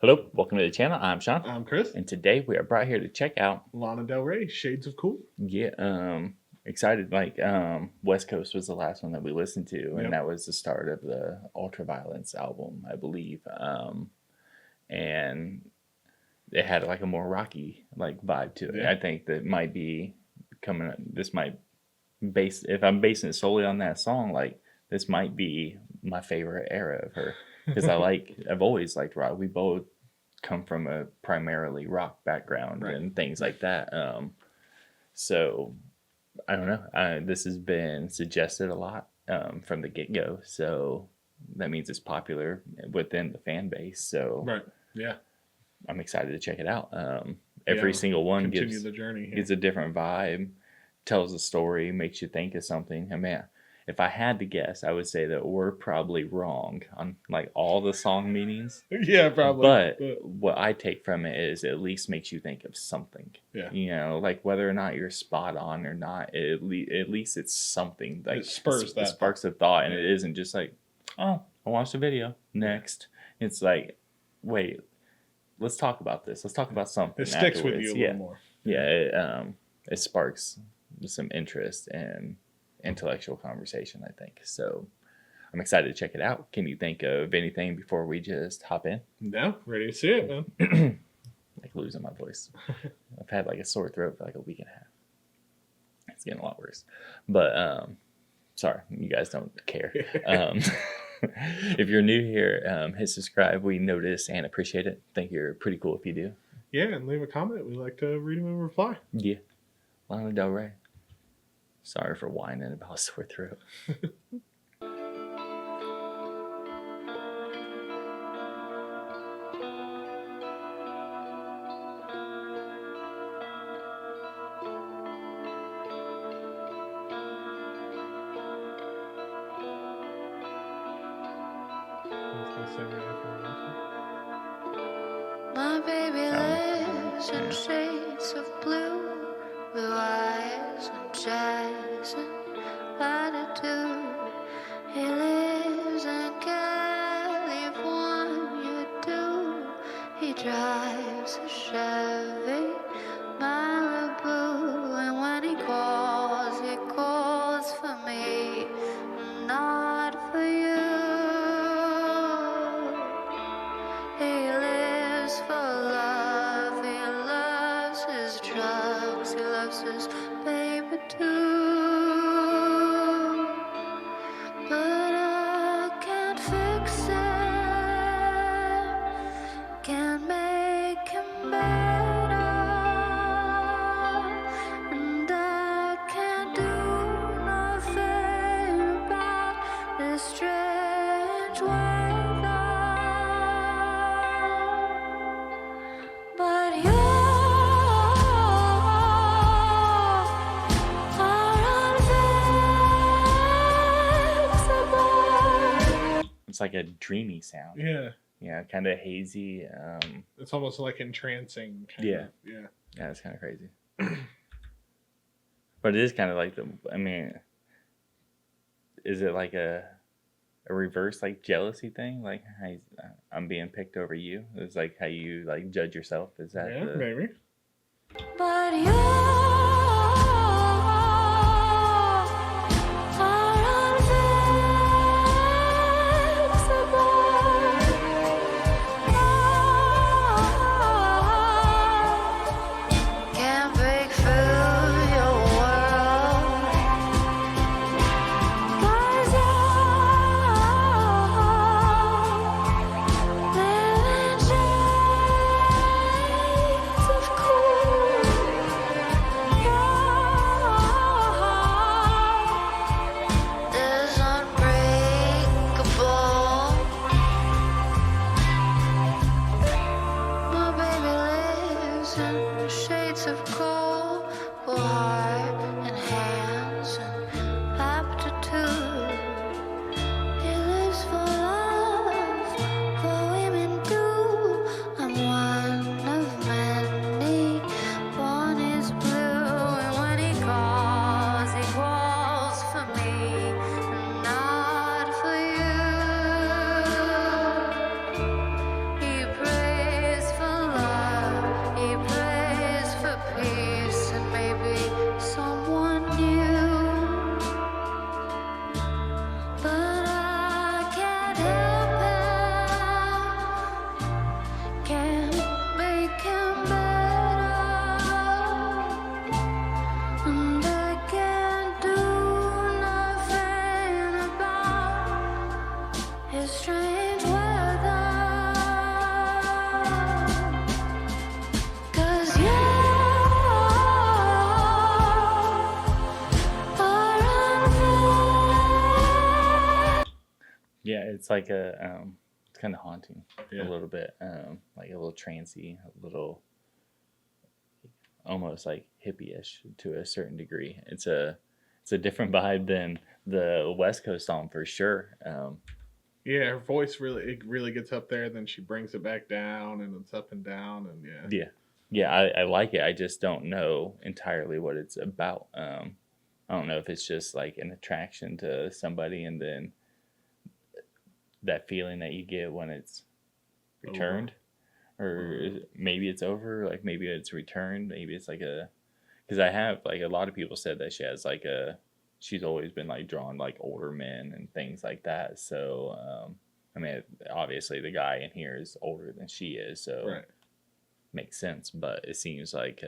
Hello, welcome to the channel. I'm Sean, I'm Chris. and today we are brought here to check out. Lana Del Rey, Shades of Cool. Excited. West Coast was the last one that we listened to, and Yep. that was the start of the Ultraviolence album, I believe. And it had like a more rocky vibe to it. Yeah. I think that might be coming. This might if I'm basing it solely on that song, this might be my favorite era of her. Because I've always liked rock. We both come from a primarily rock background and things like that. So I don't know. This has been suggested a lot from the get-go. So that means it's popular within the fan base. So I'm excited to check it out. Every single one gives the journey. It's a different vibe, tells a story, makes you think of something. I mean, if I had to guess, I would say that we're probably wrong on all the song meanings. Yeah, probably. But what I take from it is it at least makes you think of something. Yeah. You know, whether or not you're spot on or not, at least it's something. It spurs that. It sparks a thought, and it isn't just oh, I watched the video. Next. It's wait, let's talk about this. Let's talk about something. It sticks afterwards. with you a little more. Yeah, it sparks some interest and intellectual conversation, I think. So I'm excited to check it out. Can you think of anything before we just hop in? No, ready to see it, man. Losing my voice. I've had a sore throat for a week and a half. It's getting a lot worse. But sorry, you guys don't care. If you're new here, hit subscribe. We notice and appreciate it. Think you're pretty cool if you do. Yeah, and leave a comment. We like to read them and reply. Yeah. Lana Del Rey. Sorry for whining about a sore throat. My baby lives in shades of blue, blue eyes and jazz and latitude. He lives in California too. He drives a Chevy Malibu, and when he calls for me, not for you. He lives for love, he loves his drugs, he loves his baby too. But I can't fix it, can't make him better, and I can't do nothing about this strange weather. But you are unfixable. It's like a dreamy sound. Yeah. Yeah, kind of hazy. It's almost entrancing. Yeah. Yeah. Yeah, it's kind of crazy. But it is kind of is it a reverse jealousy thing? How I'm being picked over you? It's how you judge yourself? Is that Maybe. But you are unfixable. Can't break through your world, 'cause you live in shades of cool. it's like it's kind of haunting Yeah. a little bit, like a little trancy, a little almost like hippie-ish to a certain degree. It's a different vibe than the West Coast song for sure. Yeah, her voice really gets up there, then she brings it back down, and it's up and down, and yeah. Yeah, yeah, I like it. I just don't know entirely what it's about. I don't know if it's just like an attraction to somebody, and then that feeling that you get when it's returned, or maybe it's over. Like maybe it's returned. Maybe it's like because I have like a lot of people said that she has like she's always been like drawn like older men and things like that. So I mean, obviously the guy in here is older than she is, so Right. makes sense. But it seems like,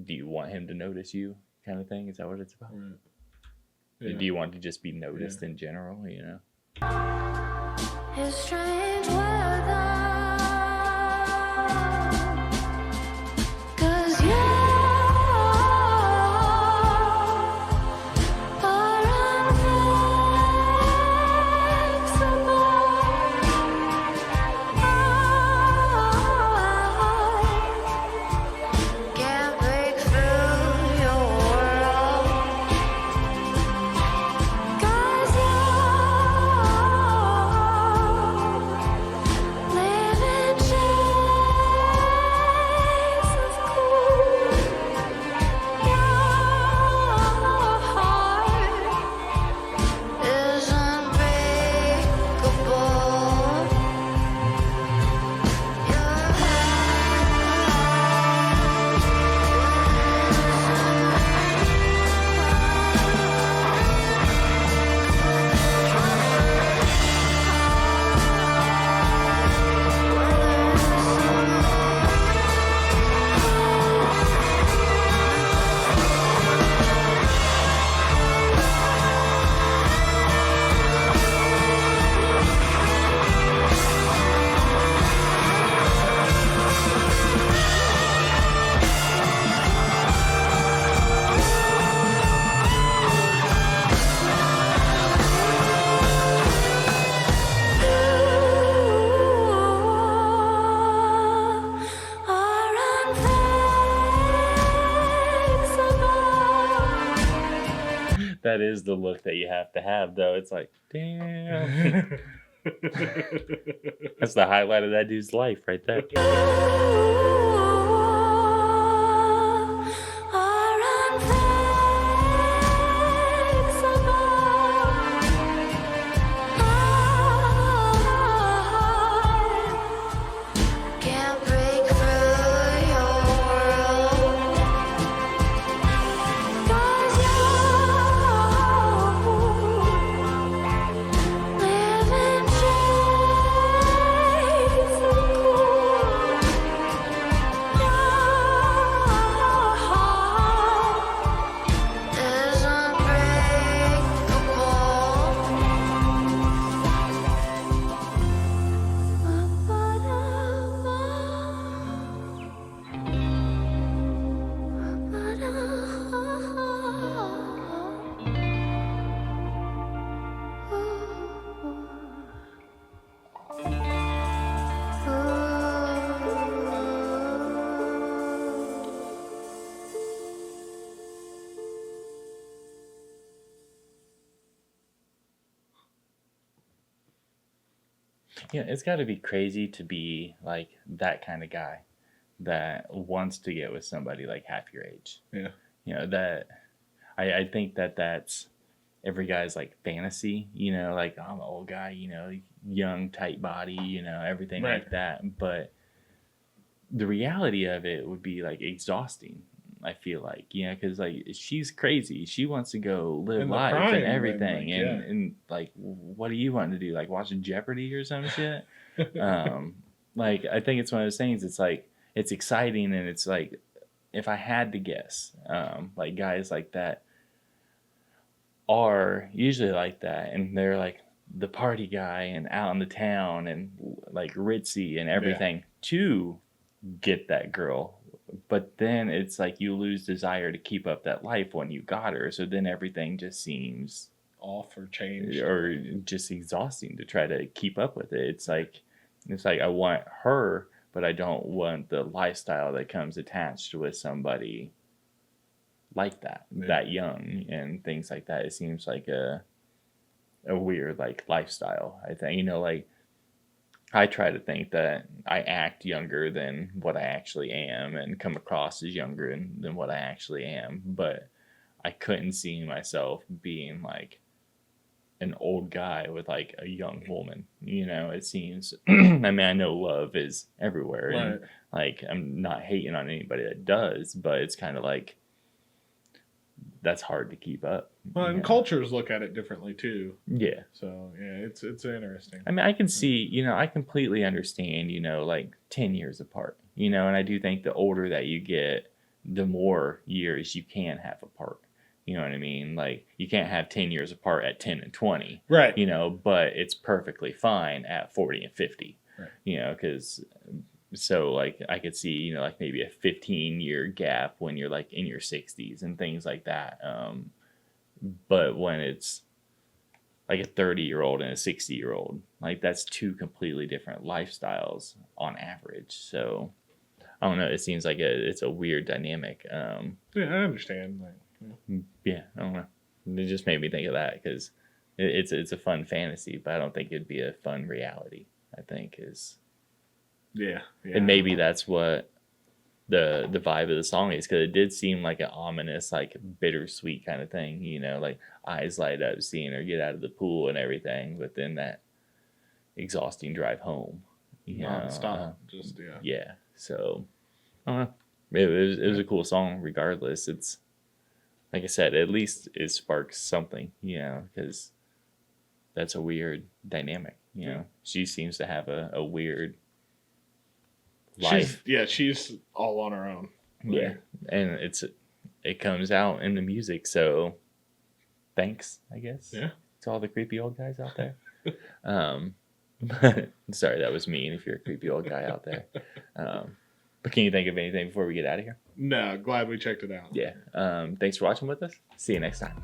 do you want him to notice you, kind of thing? Is that what it's about? Right. Do you want to just be noticed in general? You know. It's strange weather, 'cause you are unfixable. I can't break through your world, 'cause you live in shades of cool. Your heart is unbreakable. That is the look that you have to have, though. It's like, damn. That's the highlight of that dude's life right there. Can't break through your world, 'cause you live in shades of cool. Your heart is unbreakable. Yeah, it's got to be crazy to be like that kind of guy that wants to get with somebody like half your age. Yeah. You know, that I think that that's every guy's like fantasy, you know, like I'm an old guy, you know, young, tight body, you know, everything Right. like that. But the reality of it would be like exhausting. I feel like, yeah, because like she's crazy. She wants to go live In the life prime, and then, everything, like, and like, what do you want to do? Like watching Jeopardy or some shit? Like I think it's one of those things. It's like it's exciting, and it's like if I had to guess, like guys like that are usually like that, and they're like the party guy and out in the town and like ritzy and everything to get that girl. But then it's like you lose desire to keep up that life when you got her. So then everything just seems off or changed. or just exhausting to try to keep up with it. It's like I want her, but I don't want the lifestyle that comes attached with somebody like that, Yeah. that young and things like that. It seems like a weird like lifestyle. I think, like I try to think that I act younger than what I actually am and come across as younger than what I actually am, but I couldn't see myself being like an old guy with like a young woman. It seems I mean, I know love is everywhere, Right. and like I'm not hating on anybody that does, but it's kind of like that's hard to keep up. Well, and cultures look at it differently too. Yeah. So yeah, it's interesting. I mean, I can see, I completely understand, like 10 years apart, and I do think the older that you get, the more years you can have apart. You know what I mean? Like, you can't have 10 years apart at 10 and 20, Right. But it's perfectly fine at 40 and 50, Right. Because so like I could see, like maybe a 15-year gap when you're like in your 60s and things like that. But when it's like a 30-year-old and a 60-year-old, like that's two completely different lifestyles on average. So I don't know. It seems like it's a weird dynamic. Yeah, I understand. Like, Yeah, I don't know. It just made me think of that because it's a fun fantasy, but I don't think it'd be a fun reality. I think is. yeah. And maybe that's what the vibe of the song is, because it did seem like an ominous, like bittersweet kind of thing, like eyes light up seeing her get out of the pool and everything, but then that exhausting drive home, non-stop. Just yeah. So I don't know. It was a cool song regardless. It's like I said, at least it sparks something, because that's a weird dynamic. She seems to have a weird life. She's all on her own. Yeah, and it comes out in the music. So thanks, I guess. Yeah. To all the creepy old guys out there. Sorry, that was mean. If you're a creepy old guy out there, but can you think of anything before we get out of here? No, glad we checked it out. Yeah. Thanks for watching with us. See you next time.